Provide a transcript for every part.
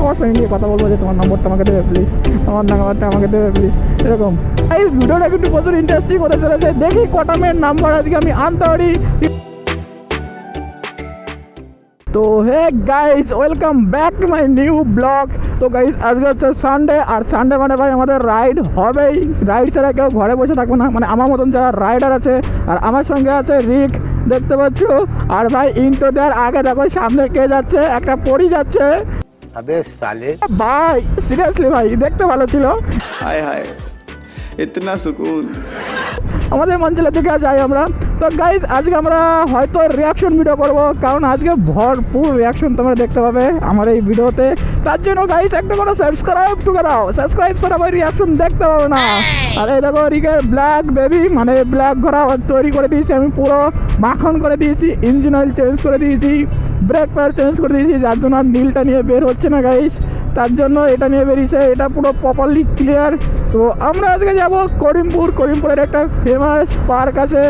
তোমার সঙ্গে গিয়ে কথা বলবো যে তোমার নম্বরটা আমাকে দেবে প্লিজ, আমার নাম্বারটা আমাকে দেবে প্লিজ, এরকম। গাইস ভিডিওটা কিন্তু প্রচুর ইন্টারেস্টিং হতে চলেছে, দেখি কটা মেয়ের নাম্বার আজকে আমি আনতে পারি। তো hey guys, welcome back to my new blog. তো গাইস আজকে হচ্ছে সানডে, আর সানডে মানে ভাই আমাদের রাইড হবেই। রাইড ছাড়া কেউ ঘরে বসে থাকবে না, মানে আমার মতন যারা রাইডার আছে। আর আমার সঙ্গে আছে রিক, দেখতে পাচ্ছ। আর ভাই ইন্টো দেওয়ার আগে দেখো সামনে কে যাচ্ছে, একটা পরি যাচ্ছে। अबे साले ভাই সিরিয়াসলি ভাই দেখতে ভালো ছিল। हाय हाय इतना सुकून। আমাদের মঞ্চের দিকে যাই আমরা। তো গাইজ আজকে আমরা হয়তো রিয়াকশন ভিডিও করব, কারণ আজকে ভরপুর রিয়াকশন তোমরা দেখতে পাবে আমার এই ভিডিওতে। তার জন্য গাইজ একটা করে সাবস্ক্রাইব টুকে দাও, সাবস্ক্রাইব ছাড়া ভাই রিয়াকশন দেখতে পাবে না। আর এই দেখো রিকের ব্ল্যাক বেবি, মানে ব্ল্যাক ঘোড়া তৈরি করে দিয়েছি আমি, পুরো মাখন করে দিয়েছি, ইঞ্জিন অয়েল চেঞ্জ করে দিয়েছি, ব্রেক প্যাড চেঞ্জ করে দিয়েছি, যার জন্য আর নীলটা নিয়ে বের হচ্ছে না গাইজ, তার জন্য এটা নিয়ে বেরিয়েছে, এটা পুরো প্রপারলি ক্লিয়ার। তো আমরা আজকে যাব করিমপুরের একটা ফেমাস পার্ক আছে,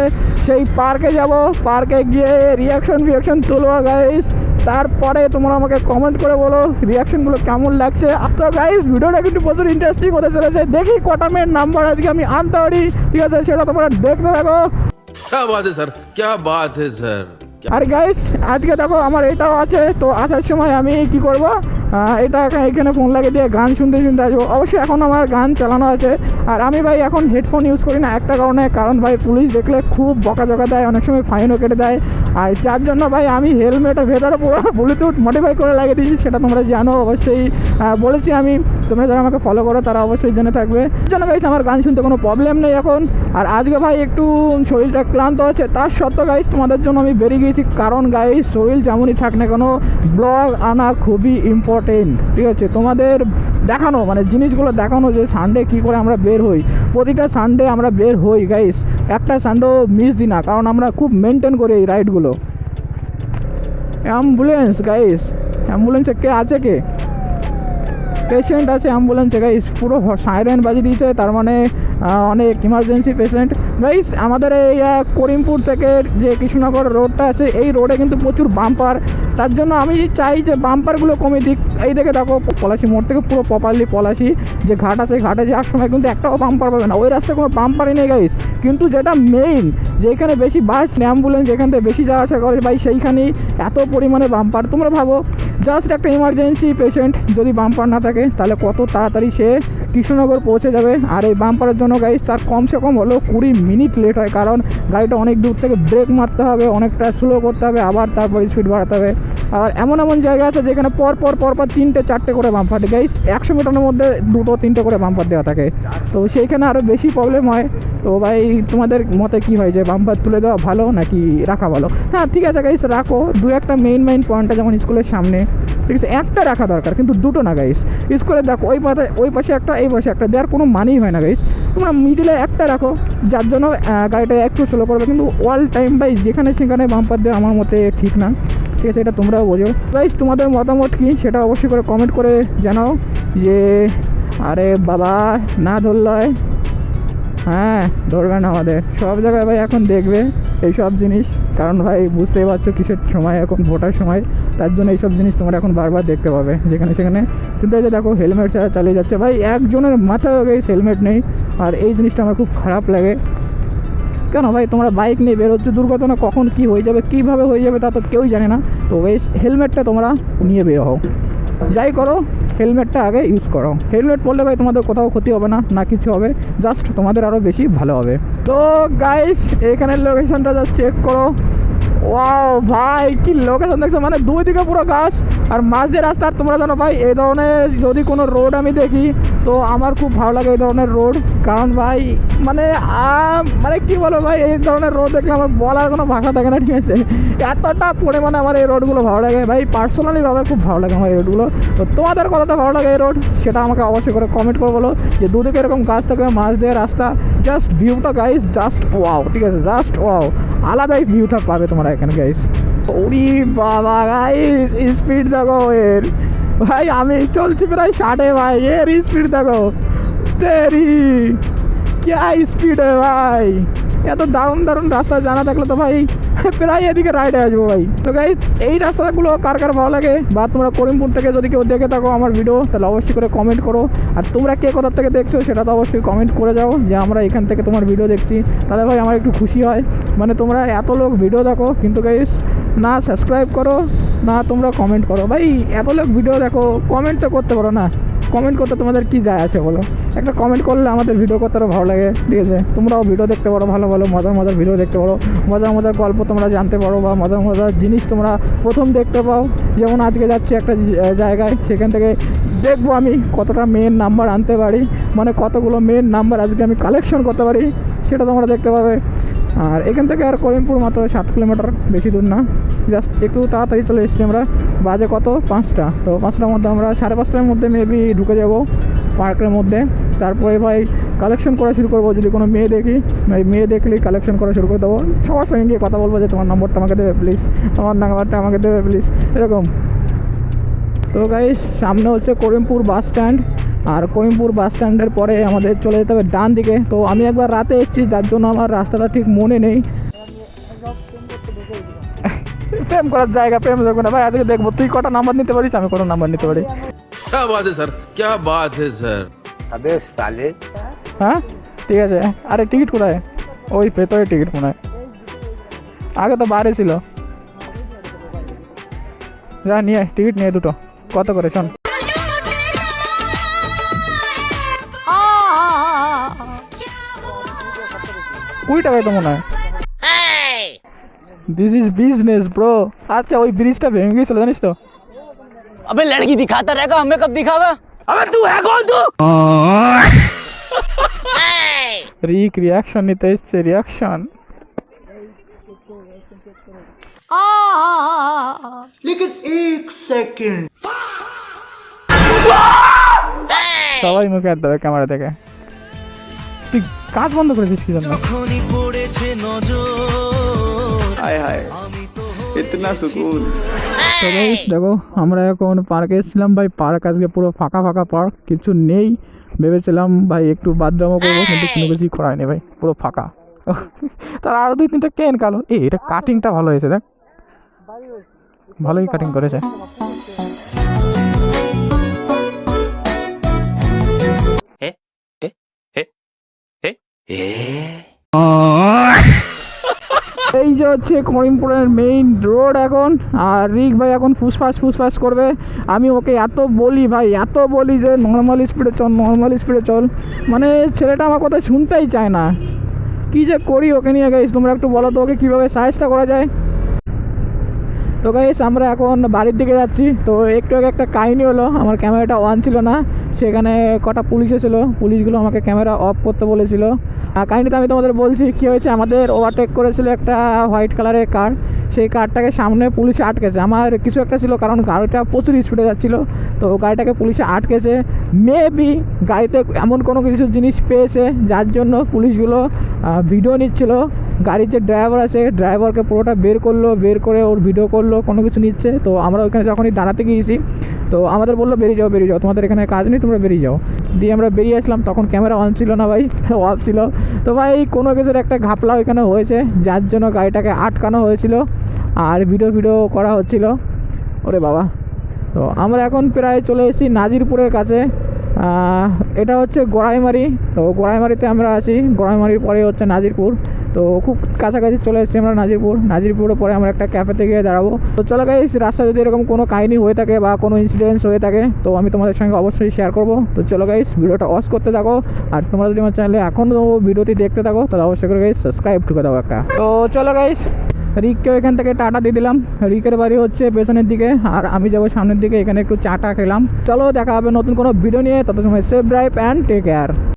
সেই পার্কে যাব। পার্কে গিয়ে রিয়াকশন তুলবো গাইস। তারপরে তোমরা আমাকে কমেন্ট করে বলো রিয়াকশনগুলো কেমন লাগছে। তো গাইস ভিডিওটা কিন্তু প্রচুর ইন্টারেস্টিং হতে চলেছে, দেখি কটা মেয়ের নাম্বার আজকে আমি আনতে পারি, ঠিক আছে? সেটা তোমরা দেখতে থাকো। क्या बात है सर, क्या बात है सर। আর গাইস আজকে দেখো আমার এটাও আছে। তো আসার সময় আমি কি করব, এটা এখানে ফোন লাগিয়ে দিয়ে গান শুনতে আসবো। অবশ্যই এখন আমার গান চালানো আছে। আর আমি ভাই এখন হেডফোন ইউজ করি না একটা কারণ ভাই পুলিশ দেখলে খুব বকাঝকা দেয়, অনেক সময় ফাইনও কেটে দেয়। আর যার জন্য ভাই আমি হেলমেটের ভেতরে পুরো ব্লুটুথ মডিফাই করে লাগিয়ে দিয়েছি, সেটা তোমরা জানো অবশ্যই, বলেছি আমি। তোমরা যারা আমাকে ফলো করো তারা অবশ্যই জেনে থাকবে। জন্য গাইস আমার গান শুনতে কোনো প্রবলেম নেই এখন। আর আজকে ভাই একটু শরীরটা ক্লান্ত আছে, তার সত্ত্বেও গাইস তোমাদের জন্য আমি বেরিয়ে গিয়েছি, কারণ গাইস শরীর যেমনই থাক না কেন ব্লগ আনা খুবই ইম্পর্টেন্ট, ঠিক আছে? তোমাদের দেখানো, মানে জিনিসগুলো দেখানো যে সানডে কী করে আমরা বের হই। প্রতিটা সানডে আমরা বের হই গাইস, একটা সানডেও মিস দিই না, কারণ আমরা খুব মেনটেন করি এই রাইডগুলো। অ্যাম্বুলেন্স গাইস, অ্যাম্বুলেন্সে কে আছে, কে পেশেন্ট আছে অ্যাম্বুলেন্সে গাইস, পুরো সাইরেন বাজিয়ে দিয়েছে, তার মানে অনেক ইমার্জেন্সি পেশেন্ট গাইস। আমাদের এই করিমপুর থেকে যে কৃষ্ণনগর রোডটা আছে, এই রোডে কিন্তু প্রচুর বাম্পার, তার জন্য আমি চাই যে বাম্পারগুলো কমে দিক। এই দেখে দেখো পলাশি মোড় থেকে পুরো প্রপারলি পলাশি যে ঘাট আছে, ঘাটে যাওয়ার সময় কিন্তু একটাও বাম্পার পাবে না, ওই রাস্তায় কোনো বাম্পারই নেই গাইস। কিন্তু যেটা মেইন, যেখানে বেশি বাস অ্যাম্বুলেন্স যেখান থেকে বেশি যাওয়া আসা করে ভাই, সেইখানেই এত পরিমাণে বাম্পার। তোমরা ভাবো জাস্ট একটা ইমার্জেন্সি পেশেন্ট যদি বাম্পার না থাকে, তাহলে কত তাড়াতাড়ি সে কৃষ্ণনগর পৌঁছে যাবে। আর এই বাম্পারের জন্য গাইস তার কমসে কম হলেও 20 মিনিট লেট হয়, কারণ গাড়িটা অনেক দূর থেকে ব্রেক মারতে হবে, অনেকটা স্লো করতে হবে, আবার তারপরে স্পিড বাড়াতে হবে। আর এমন জায়গা আছে যেখানে পর 3-4টে করে বাম্পার গাইস, 100 মিটারের মধ্যে 2-3টে করে বাম্পার দেওয়া থাকে। তো সেইখানে আরও বেশি প্রবলেম হয়। তো ভাই তোমাদের মতে কী হয়, যে বাম্পার তুলে দেওয়া ভালো নাকি রাখা ভালো? হ্যাঁ ঠিক আছে গাইস, রাখো। একটা মেইন পয়েন্টটা, যেমন স্কুলের সামনে, ঠিক আছে, একটা রাখা দরকার, কিন্তু দুটো না গাইস। স্কুলে দেখো ওই পাশে একটা, এই পাশে একটা, দেওয়ার কোনো মানেই হয় না গাইস। তোমরা মিডিলে একটা রাখো, যার জন্য গাড়িটা একটু স্লো করবে, কিন্তু অল টাইম ভাই যেখানে সেখানে বাম্পার দেওয়া আমার মতে ঠিক না, ঠিক আছে? এটা তোমরাও বোঝো গাইস। তোমাদের মতামত কী সেটা অবশ্যই করে কমেন্ট করে জানাও। যে আরে বাবা না ধরলয়, হ্যাঁ ধরবে না, আমাদের সব জায়গায় ভাই এখন দেখবে এইসব জিনিস, কারণ ভাই বুঝতেই পারছো কিসের সময় এখন, ভোটার সময়, তার জন্য এইসব জিনিস তোমরা এখন বারবার দেখতে পাবে যেখানে সেখানে। কিন্তু এই যে দেখো হেলমেট ছাড়া চালিয়ে যাচ্ছে ভাই, একজনের মাথায় গাইস হেলমেট নেই। আর এই জিনিসটা আমার খুব খারাপ লাগে। কেন ভাই তোমরা বাইক নিয়ে বেরোচ্ছ, দুর্ঘটনা কখন কী হয়ে যাবে, কীভাবে হয়ে যাবে তা তো কেউই জানে না। তো গাইস হেলমেটটা তোমরা নিয়ে বের হও, যাই করো হেলমেটটা আগে ইউজ করো। হেলমেট পরলে ভাই তোমাদের কোথাও ক্ষতি হবে না, না কিছু হবে, জাস্ট তোমাদের আরও বেশি ভালো হবে। তো গাইস এখানের লোকেশনটা যা চেক করো, ওয়াও ভাই কি লোকেশন দেখছো, মানে দুই দিকে পুরো গাছ আর মাঝ দিয়ে রাস্তা। আর তোমরা জানো ভাই এই ধরনের যদি কোনো রোড আমি দেখি তো আমার খুব ভালো লাগে এই ধরনের রোড, কারণ ভাই মানে কি বলো ভাই, এই ধরনের রোড দেখলে আমার বলার কোনো ভাষা থাকে না, ঠিক আছে? এতটা পরিমাণে আমার এই রোডগুলো ভালো লাগে ভাই, পার্সোনালিভাবে খুব ভালো লাগে আমার এই রোডগুলো। তো তোমাদের কতটা ভালো লাগে এই রোড সেটা আমাকে অবশ্যই করে কমেন্ট করে বলো। যে দুদিকে এরকম গাছ থাকবে, মাঝ দিয়ে রাস্তা, জাস্ট ভিউটা গাইস জাস্ট ওয়াও, ঠিক আছে? জাস্ট ওয়াও, আলাদাই ভিউটা পাবে তোমরা এখানে গাইস। ওরে বাবা গাইস স্পিড দেখো এর, ভাই আমি চলছি প্রায় 60 ভাই, এর স্পিড দেখো তেরি, क्या স্পিড ভাই, এত দারুণ দারুণ রাস্তা জানা থাকলে তো ভাই প্রায় এদিকে রাইডে আসবো ভাই। তো গাইস এই রাস্তাগুলো কার কার ভালো লাগে, বা তোমরা করিমপুর থেকে যদি কেউ দেখে থাকো আমার ভিডিও, তাহলে অবশ্যই করে কমেন্ট করো। আর তোমরা কে কোথা থেকে দেখছো সেটা তো অবশ্যই কমেন্ট করে যাও যে আমরা এখান থেকে তোমার ভিডিও দেখছি, তাহলে ভাই আমার একটু খুশি হয়। মানে তোমরা এত লোক ভিডিও দেখো কিন্তু গাইস না সাবস্ক্রাইব করো না তোমরা কমেন্ট করো। ভাই এত লোক ভিডিও দেখো, কমেন্ট তো করতে পারো না। কমেন্ট করতে তোমাদের কি যায় আছে বলো? একটা কমেন্ট করলে আমাদের ভিডিও করতে আরও ভালো লাগে, ঠিক আছে? তোমরাও ভিডিও দেখতে পারো, ভালো ভালো মজার মজার ভিডিও দেখতে পারো, মজার মজার গল্প তোমরা জানতে পারো, বা মজার মজার জিনিস তোমরা প্রথম দেখতে পাও। যেমন আজকে যাচ্ছি একটা জায়গায়, সেখান থেকে দেখবো আমি কতটা মেন নাম্বার আনতে পারি, মানে কতগুলো মেন নাম্বার আজকে আমি কালেকশন করতে পারি, সেটা তোমরা দেখতে পাবে। আর এখান থেকে আর করিমপুর মাত্র 7 কিলোমিটার, বেশি দূর না, জাস্ট একটু তাড়াতাড়ি চলে এসেছি আমরা। বাজে কত 5টা, তো 5টার মধ্যে আমরা 5:30টার মধ্যে মেবি ঢুকে যাব পার্কের মধ্যে। তারপরে ভাই কালেকশন করা শুরু করবো, যদি কোনো মেয়ে দেখি ভাই, মেয়ে দেখলেই কালেকশন করা শুরু করে দেবো। সবার সঙ্গে গিয়ে কথা বলবো যে তোমার নম্বরটা আমাকে দেবে প্লিজ, তোমার নাম্বারটা আমাকে দেবে প্লিজ, এরকম। তো গাইস সামনে হচ্ছে করিমপুর বাস স্ট্যান্ড, আর করিমপুর বাস স্ট্যান্ডের পরে আমাদের চলে যেতে হবে ডান দিকে। তো আমি একবার রাতে এসেছি, যার জন্য আমার রাস্তাটা ঠিক মনে নেই। প্রেম করার জায়গা, প্রেম দেখবো না ভাই, আজকে দেখবো তুই কটা নাম্বার নিতে পারিস, আমি কটা নাম্বার নিতে পারি। क्या बात है सर, क्या बात है सर। अबे साले হ্যাঁ ঠিক আছে। আরে টিকিট কোথায়? ওই ভেতরে টিকিট মনে হয়, আগে তো বাইরে ছিল। যা নিয়ে টিকিট নিয়ে দুটো, কত করে শোন? কুড়ি টাকায় তো মনে হয়। This is business bro. আচ্ছা ওই ব্রিজটা ভেঙে গিয়েছিল জানিস তো? अबे लड़की दिखाता रहेगा, हमें कब दिखावा? अबे तू है कौन तू? রিয়াকশন নিতে এসছে, রিয়াকশন। लेकिन एक सेकंड সবাই মুখে হাত দেবে ক্যামেরা থেকে। তুই কাজ বন্ধ করেছিস কি জন্য? हाय हाय इतना सुकून। তো guys, দেখো আমরা এখন পার্কে এসেছিলাম ভাই, পার্ক আজকে পুরো ফাঁকা ফাঁকা পার্ক, কিছু নেই। ভেবেছিলাম ভাই একটু বাথরুমও করবো, কিন্তু কোনো কিছুই করা হয়নি ভাই, পুরো ফাঁকা। তার আরও 2-3টা কেন কালো। এটা কাটিংটা ভালো হয়েছে, দেখ ভালোই কাটিং করেছে। এই যে হচ্ছে করিমপুরের মেইন রোড এখন, আর রিক ভাই এখন ফুসফাস করবে। আমি ওকে এত বলি ভাই, এত বলি যে নর্মাল স্পিডে চল, নর্মাল স্পিডে চল, মানে ছেলেটা আমার কথা শুনতেই চায় না। কী যে করি ওকে নিয়ে গাইস, তোমরা একটু বলো তো ওকে কীভাবে সাহায্য করা যায়। তো গাইস আমরা এখন বাড়ির দিকে যাচ্ছি। তো একটু আগে একটা কাহিনী হলো, আমার ক্যামেরাটা অন ছিল না, সেখানে কটা পুলিশ এসেছিলো, পুলিশগুলো আমাকে ক্যামেরা অফ করতে বলেছিল। আর কাহিনিটা আমি তোমাদের বলছি কী হয়েছে। আমাদের ওভারটেক করেছিল একটা হোয়াইট কালারের কার, সেই কারটাকে সামনে পুলিশে আটকেছে। আমার কিছু একটা ছিল, কারণ গাড়িটা প্রচুর স্পিডে যাচ্ছিলো, তো গাড়িটাকে পুলিশে আটকেছে। মেবি গাড়িতে এমন কোনো কিছু জিনিস পেয়েছে যার জন্য পুলিশগুলো ভিডিও নিচ্ছিল। গাড়ির যে ড্রাইভার আছে, ড্রাইভারকে পুরোটা বের করলো, বের করে ওর ভিডিও করলো, কোনো কিছু নিচ্ছে। তো আমরা ওইখানে যখনই দাঁড়াতে গিয়েছি, তো আমাদের বললো বেরিয়ে যাও, তোমাদের এখানে কাজ নেই, তোমরা বেরিয়ে যাও। দিয়ে আমরা বেরিয়ে আসলাম, তখন ক্যামেরা অন ছিল না ভাই, অফ ছিল। তো ভাই কোনো কিছুর একটা ঘাপলা ওইখানে হয়েছে, যার জন্য গাড়িটাকে আটকানো হয়েছিল আর ভিডিও করা হচ্ছিল। ওরে বাবা। তো আমরা এখন প্রায় চলে এসেছি নাজিরপুরের কাছে। এটা হচ্ছে গোড়াইমারি। তো গোড়াইমারিতে আমরা আছি, গোড়াইমারির পরে হচ্ছে নাজিরপুর। তো খুব কাছাকাছি চলে এসেছি আমরা নাজিরপুরের পরে আমরা একটা ক্যাফেতে গিয়ে দাঁড়াবো। তো চলো গাইস, রাস্তায় যদি এরকম কোনো কাহিনী হয়ে থাকে বা কোনো ইনসিডেন্টস হয়ে থাকে, তো আমি তোমাদের সঙ্গে অবশ্যই শেয়ার করবো। তো চলো গাইস, ভিডিওটা ওয়াচ করতে থাকো। আর তোমরা যদি আমার চ্যানেলে এখনও ভিডিওটি দেখতে থাকো, তাহলে অবশ্যই করে গাইস সাবস্ক্রাইব ঢুকে দাও একটা। তো চলো গাইস, রিককে এখান থেকে টাটা দিয়ে দিলাম। রিকের বাড়ি হচ্ছে পেছনের দিকে, আর আমি যাবো সামনের দিকে। এখানে একটু চাটা খেলাম। চলো দেখা হবে নতুন কোনো ভিডিও নিয়ে, তত সময় safe drive and take care.